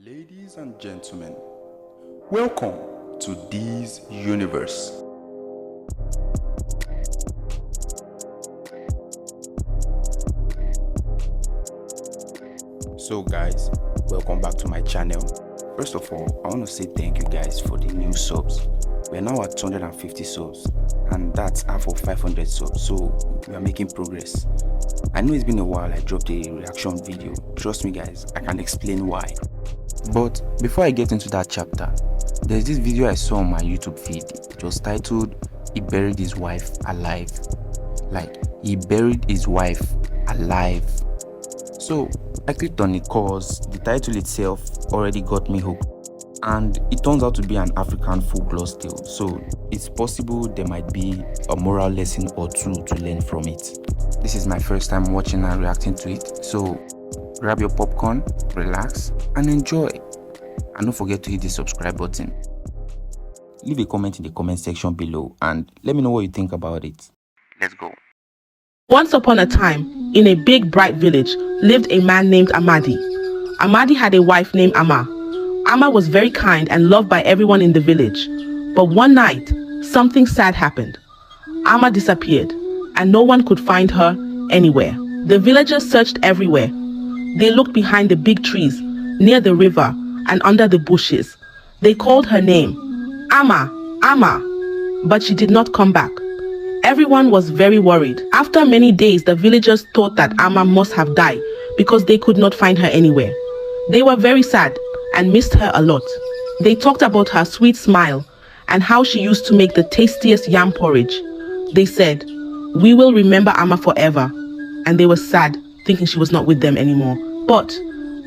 Ladies and gentlemen, welcome to this universe. So guys, welcome back to my channel. First of all, I want to say thank you guys for the new subs. We're now at 250 subs and that's half of 500 subs, so we are making progress. I know it's been a while I dropped a reaction video. Trust me guys, I can explain why. But before I get into that chapter, there's this video I saw on my YouTube feed. It was titled, "He buried his wife alive." Like, he buried his wife alive. So I clicked on it cause the title itself already got me hooked. And it turns out to be an African folklore tale. So it's possible there might be a moral lesson or two to learn from it. This is my first time watching and reacting to it. So grab your popcorn, relax, and enjoy. And don't forget to hit the subscribe button. Leave a comment in the comment section below and let me know what you think about it. Let's go. Once upon a time, in a big bright village, lived a man named Amadi. Amadi had a wife named Ama. Ama was very kind and loved by everyone in the village. But one night, something sad happened. Ama disappeared, and no one could find her anywhere. The villagers searched everywhere. They looked behind the big trees, near the river, and under the bushes. They called her name, Ama, Ama, but she did not come back. Everyone was very worried. After many days, the villagers thought that Ama must have died because they could not find her anywhere. They were very sad and missed her a lot. They talked about her sweet smile and how she used to make the tastiest yam porridge. They said, "We will remember Ama forever." And they were sad, thinking she was not with them anymore. But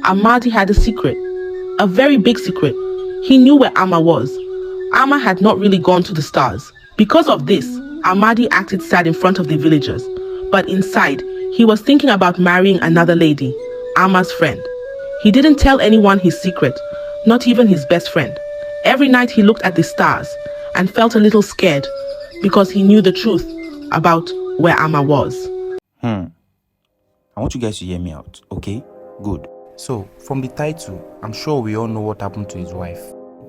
Amadi had a secret, a very big secret. He knew where Ama was. Ama had not really gone to the stars. Because of this, Amadi acted sad in front of the villagers. But inside, he was thinking about marrying another lady, Ama's friend. He didn't tell anyone his secret, not even his best friend. Every night he looked at the stars and felt a little scared because he knew the truth about where Ama was. I want you guys to hear me out, okay? Good. So, from the title, I'm sure we all know what happened to his wife.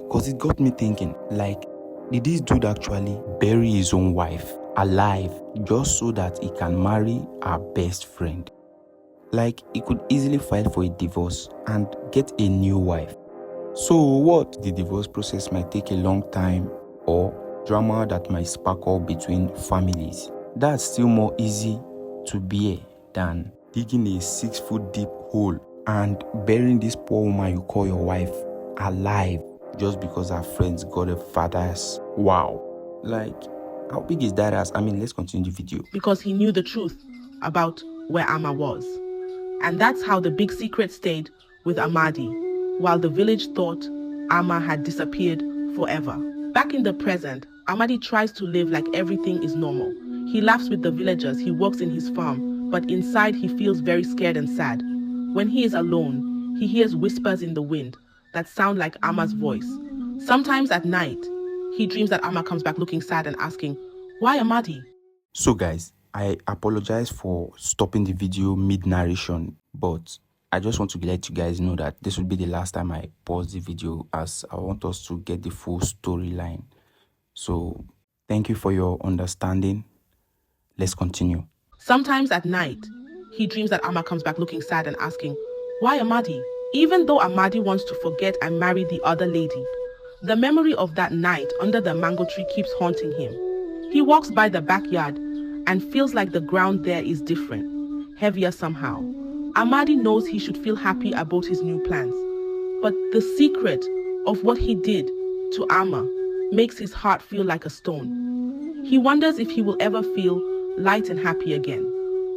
Because it got me thinking, like, did this dude actually bury his own wife alive just so that he can marry our best friend? Like, he could easily file for a divorce and get a new wife. So what? The divorce process might take a long time or drama that might sparkle between families. That's still more easy to bear than digging a 6-foot deep hole and burying this poor woman you call your wife alive just because her friends got a fat ass. Wow. Like, how big is that ass? I mean, let's continue the video. Because he knew the truth about where Ama was. And that's how the big secret stayed with Amadi, while the village thought Ama had disappeared forever. Back in the present, Amadi tries to live like everything is normal. He laughs with the villagers, he works in his farm, but inside he feels very scared and sad. When he is alone, he hears whispers in the wind that sound like Ama's voice. Sometimes at night, he dreams that Ama comes back looking sad and asking, "Why Amadi?" So guys, I apologize for stopping the video mid-narration, but I just want to let you guys know that this will be the last time I pause the video as I want us to get the full storyline. So thank you for your understanding. Let's continue. Sometimes at night, he dreams that Ama comes back looking sad and asking, "Why Amadi?" Even though Amadi wants to forget and marry the other lady, the memory of that night under the mango tree keeps haunting him. He walks by the backyard and feels like the ground there is different, heavier somehow. Amadi knows he should feel happy about his new plans, but the secret of what he did to Ama makes his heart feel like a stone. He wonders if he will ever feel light and happy again,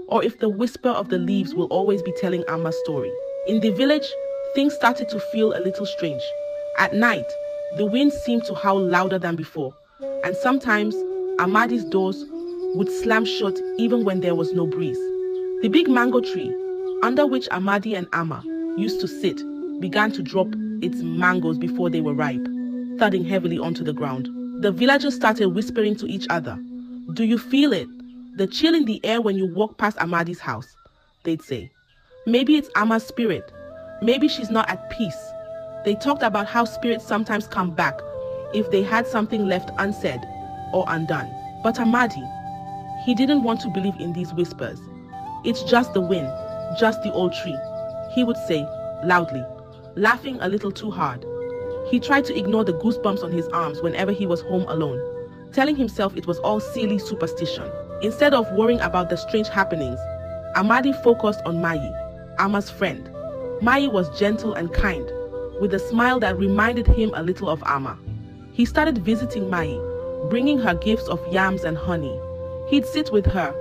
or if the whisper of the leaves will always be telling Ama's story. In the village, things started to feel a little strange. At night, the wind seemed to howl louder than before, and sometimes Amadi's doors would slam shut even when there was no breeze. The big mango tree, under which Amadi and Ama used to sit, began to drop its mangoes before they were ripe, thudding heavily onto the ground. The villagers started whispering to each other. "Do you feel it? The chill in the air when you walk past Amadi's house," they'd say. "Maybe it's Ama's spirit. Maybe she's not at peace." They talked about how spirits sometimes come back if they had something left unsaid or undone. But Amadi, he didn't want to believe in these whispers. "It's just the wind, just the old tree," he would say loudly, laughing a little too hard. He tried to ignore the goosebumps on his arms whenever he was home alone, telling himself it was all silly superstition. Instead of worrying about the strange happenings, Amadi focused on Mai, Ama's friend. Mai was gentle and kind, with a smile that reminded him a little of Ama. He started visiting Mai, bringing her gifts of yams and honey. He'd sit with her,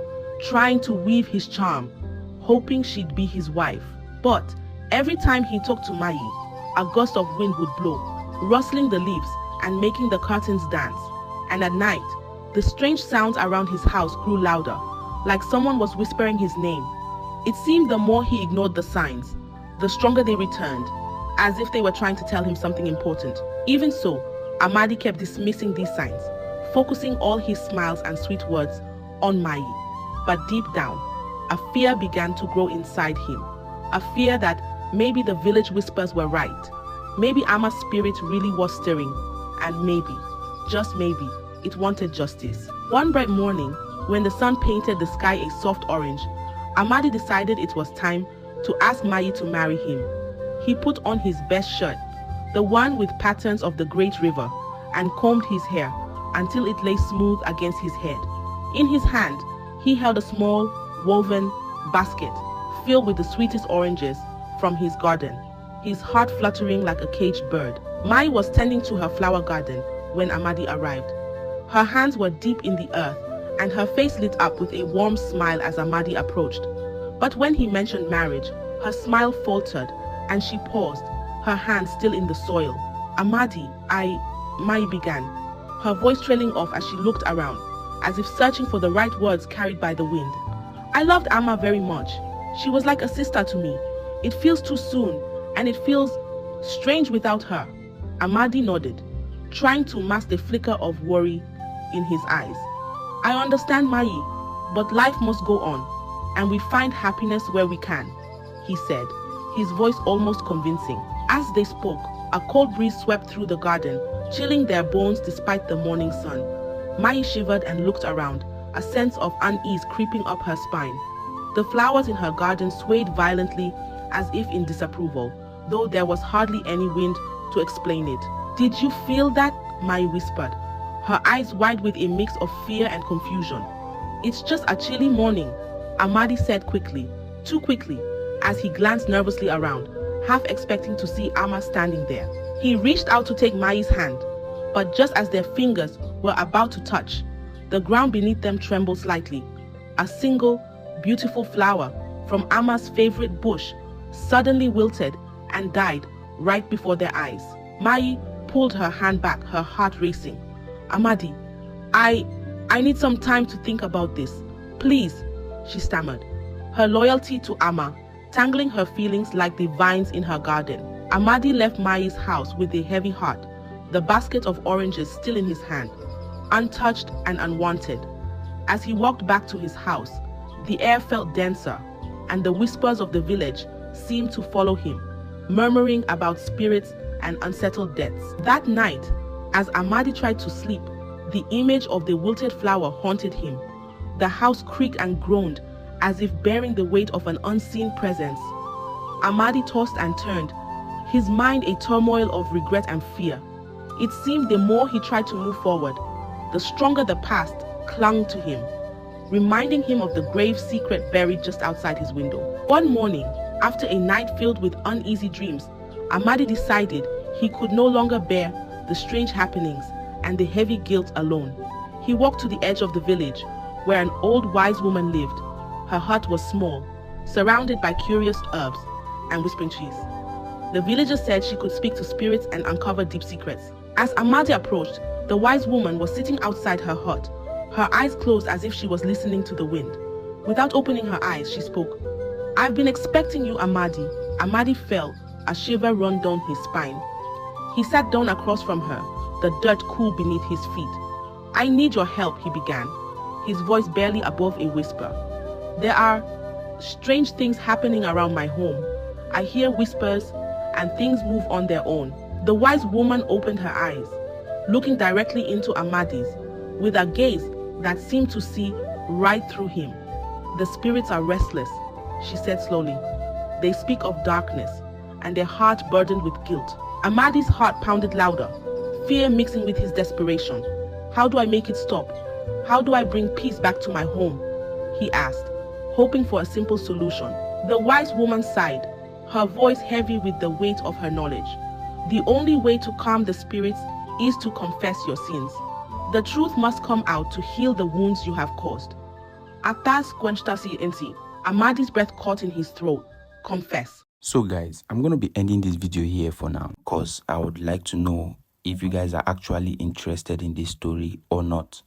trying to weave his charm, hoping she'd be his wife. But every time he talked to Mai, a gust of wind would blow, rustling the leaves and making the curtains dance. And at night, the strange sounds around his house grew louder, like someone was whispering his name. It seemed the more he ignored the signs, the stronger they returned, as if they were trying to tell him something important. Even so, Amadi kept dismissing these signs, focusing all his smiles and sweet words on Mai. But deep down, a fear began to grow inside him. A fear that maybe the village whispers were right. Maybe Ama's spirit really was stirring. And maybe, just maybe, it wanted justice. One bright morning, when the sun painted the sky a soft orange, Amadi decided it was time to ask Mai to marry him. He put on his best shirt, the one with patterns of the great river, and combed his hair until it lay smooth against his head. In his hand, he held a small, woven basket filled with the sweetest oranges from his garden, his heart fluttering like a caged bird. Mai was tending to her flower garden when Amadi arrived. Her hands were deep in the earth, and her face lit up with a warm smile as Amadi approached. But when he mentioned marriage, her smile faltered, and she paused, her hands still in the soil. "Amadi, Mai began, her voice trailing off as she looked around, as if searching for the right words carried by the wind. "I loved Ama very much. She was like a sister to me. It feels too soon, and it feels strange without her." Amadi nodded, trying to mask the flicker of worry in his eyes. "I understand, Mai, but life must go on, and we find happiness where we can," he said, his voice almost convincing. As they spoke, a cold breeze swept through the garden, chilling their bones despite the morning sun. Mai shivered and looked around, a sense of unease creeping up her spine. The flowers in her garden swayed violently as if in disapproval, though there was hardly any wind to explain it. "Did you feel that?" Mai whispered, her eyes wide with a mix of fear and confusion. "It's just a chilly morning," Amadi said quickly, too quickly, as he glanced nervously around, half expecting to see Ama standing there. He reached out to take Mai's hand, but just as their fingers were about to touch, the ground beneath them trembled slightly. A single, beautiful flower from Ama's favorite bush suddenly wilted and died right before their eyes. Mai pulled her hand back, her heart racing. "Amadi, I need some time to think about this. Please," she stammered, her loyalty to Ama tangling her feelings like the vines in her garden. Amadi left Mai's house with a heavy heart, the basket of oranges still in his hand, untouched and unwanted. As he walked back to his house, the air felt denser, and the whispers of the village seemed to follow him, murmuring about spirits and unsettled deaths. That night, as Amadi tried to sleep, the image of the wilted flower haunted him. The house creaked and groaned as if bearing the weight of an unseen presence. Amadi tossed and turned, his mind a turmoil of regret and fear. It seemed the more he tried to move forward, the stronger the past clung to him, reminding him of the grave secret buried just outside his window. One morning, after a night filled with uneasy dreams, Amadi decided he could no longer bear the strange happenings and the heavy guilt alone. He walked to the edge of the village, where an old wise woman lived. Her hut was small, surrounded by curious herbs and whispering trees. The villagers said she could speak to spirits and uncover deep secrets. As Amadi approached, the wise woman was sitting outside her hut, her eyes closed as if she was listening to the wind. Without opening her eyes, she spoke. "I've been expecting you, Amadi." Amadi fell, a shiver run down his spine. He sat down across from her, the dirt cool beneath his feet. "I need your help," he began, his voice barely above a whisper. "There are strange things happening around my home. I hear whispers, and things move on their own. The wise woman opened her eyes, looking directly into Amadi's, with a gaze that seemed to see right through him. The spirits are restless, she said slowly. They speak of darkness, and their heart burdened with guilt. Amadi's heart pounded louder, fear mixing with his desperation. How do I make it stop? How do I bring peace back to my home? He asked, hoping for a simple solution. The wise woman sighed, her voice heavy with the weight of her knowledge. The only way to calm the spirits is to confess your sins. The truth must come out to heal the wounds you have caused. Atas quenchtasi inti, Amadi's breath caught in his throat. Confess. So guys, I'm going to be ending this video here for now because I would like to know if you guys are actually interested in this story or not.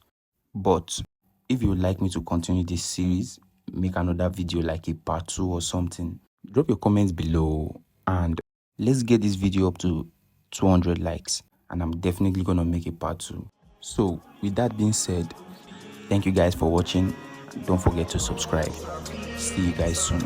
But if you would like me to continue this series, make another video like a part 2 or something, drop your comments below and let's get this video up to 200 likes and I'm definitely going to make a part 2. So with that being said, thank you guys for watching. Don't forget to subscribe. See you guys soon.